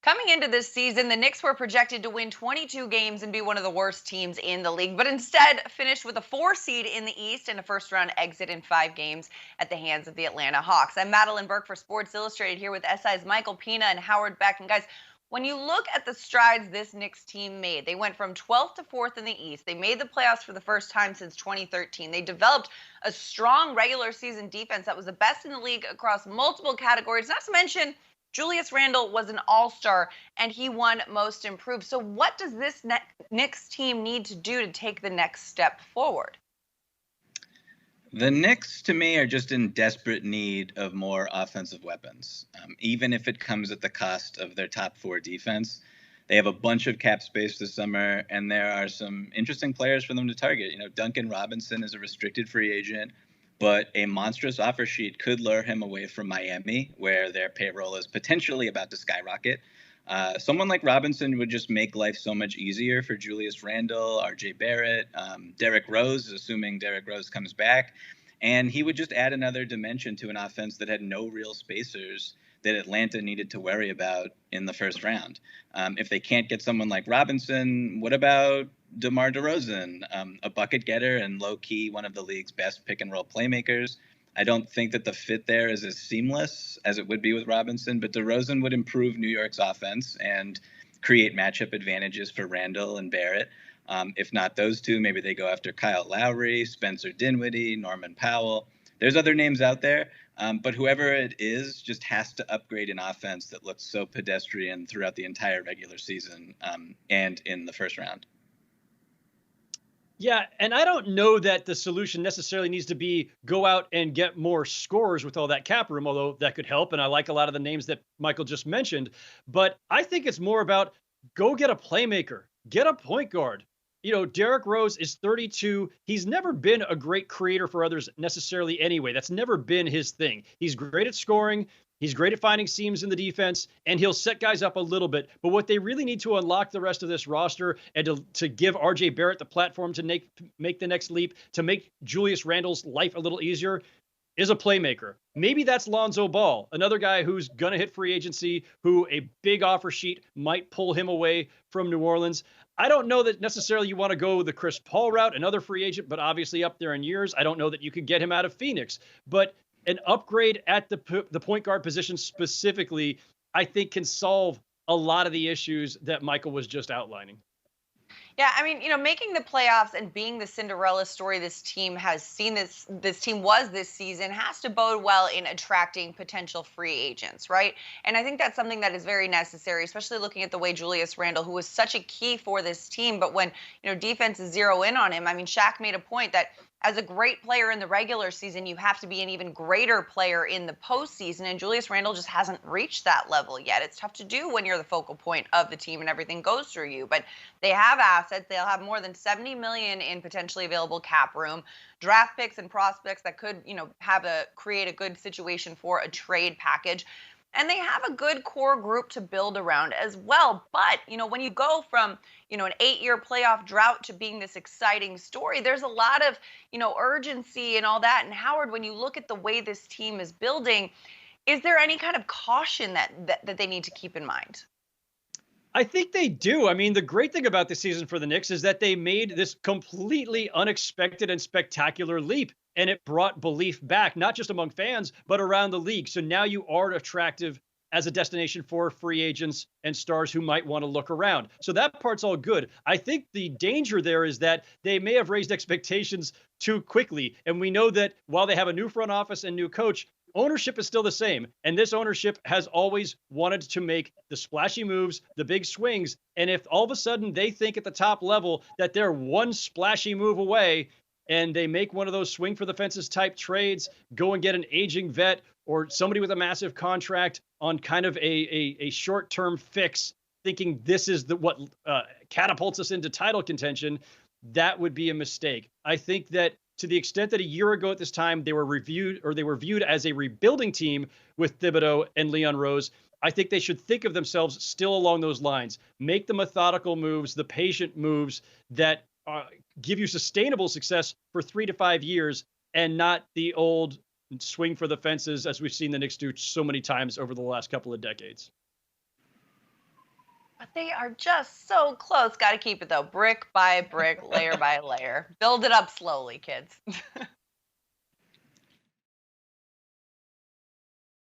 Coming into this season, the Knicks were projected to win 22 games and be one of the worst teams in the league, but instead finished with a 4 seed in the East and a first round exit in 5 games at the hands of the Atlanta Hawks. I'm Madeline Burke for Sports Illustrated here with SI's Michael Pina and Howard Beck. And guys, when you look at the strides this Knicks team made, they went from 12th to 4th in the East. They made the playoffs for the first time since 2013. They developed a strong regular season defense that was the best in the league across multiple categories, not to mention Julius Randle was an all-star, and he won Most Improved. So what does this Knicks team need to do to take the next step forward? The Knicks, to me, are just in desperate need of more offensive weapons, even if it comes at the cost of their top 4 defense. They have a bunch of cap space this summer, and there are some interesting players for them to target. Duncan Robinson is a restricted free agent, but a monstrous offer sheet could lure him away from Miami, where their payroll is potentially about to skyrocket. Someone like Robinson would just make life so much easier for Julius Randle, RJ Barrett, Derrick Rose, assuming Derrick Rose comes back. And he would just add another dimension to an offense that had no real spacers that Atlanta needed to worry about in the first round. If they can't get someone like Robinson, what about DeMar DeRozan, a bucket getter and low-key one of the league's best pick-and-roll playmakers? I don't think that the fit there is as seamless as it would be with Robinson, but DeRozan would improve New York's offense and create matchup advantages for Randle and Barrett. If not those two, maybe they go after Kyle Lowry, Spencer Dinwiddie, Norman Powell. There's other names out there, but whoever it is just has to upgrade an offense that looks so pedestrian throughout the entire regular season and in the first round. Yeah, and I don't know that the solution necessarily needs to be go out and get more scorers with all that cap room, although that could help. And I like a lot of the names that Michael just mentioned. But I think it's more about go get a playmaker, get a point guard. Derrick Rose is 32. He's never been a great creator for others necessarily anyway. That's never been his thing. He's great at scoring. He's great at finding seams in the defense, and he'll set guys up a little bit. But what they really need to unlock the rest of this roster and to give RJ Barrett the platform to make the next leap, to make Julius Randle's life a little easier, is a playmaker. Maybe that's Lonzo Ball, another guy who's going to hit free agency, who a big offer sheet might pull him away from New Orleans. I don't know that necessarily you want to go the Chris Paul route, another free agent, but obviously up there in years. I don't know that you could get him out of Phoenix. But an upgrade at the point guard position specifically, I think, can solve a lot of the issues that Michael was just outlining. Yeah, I mean, making the playoffs and being the Cinderella story this team has seen this team was this season has to bode well in attracting potential free agents, right? And I think that's something that is very necessary, especially looking at the way Julius Randle, who was such a key for this team, but when, defenses zero in on him, I mean, Shaq made a point that as a great player in the regular season, you have to be an even greater player in the postseason. And Julius Randle just hasn't reached that level yet. It's tough to do when you're the focal point of the team and everything goes through you. But they have assets. They'll have more than $70 million in potentially available cap room, draft picks and prospects that could, create a good situation for a trade package. And they have a good core group to build around as well. But, when you go from, an 8-year playoff drought to being this exciting story, there's a lot of, urgency and all that. And Howard, when you look at the way this team is building, is there any kind of caution that they need to keep in mind? I think they do. I mean, the great thing about this season for the Knicks is that they made this completely unexpected and spectacular leap. And it brought belief back, not just among fans, but around the league. So now you are attractive as a destination for free agents and stars who might want to look around. So that part's all good. I think the danger there is that they may have raised expectations too quickly. And we know that while they have a new front office and new coach, ownership is still the same. And this ownership has always wanted to make the splashy moves, the big swings. And if all of a sudden they think at the top level that they're one splashy move away, and they make one of those swing for the fences type trades, go and get an aging vet or somebody with a massive contract on kind of a short-term fix, thinking this is what catapults us into title contention, that would be a mistake. I think that to the extent that a year ago at this time they were viewed as a rebuilding team with Thibodeau and Leon Rose, I think they should think of themselves still along those lines. Make the methodical moves, the patient moves that give you sustainable success for 3 to 5 years, and not the old swing for the fences as we've seen the Knicks do so many times over the last couple of decades. They are just so close. Got to keep it though. Brick by brick, layer by layer. Build it up slowly, kids.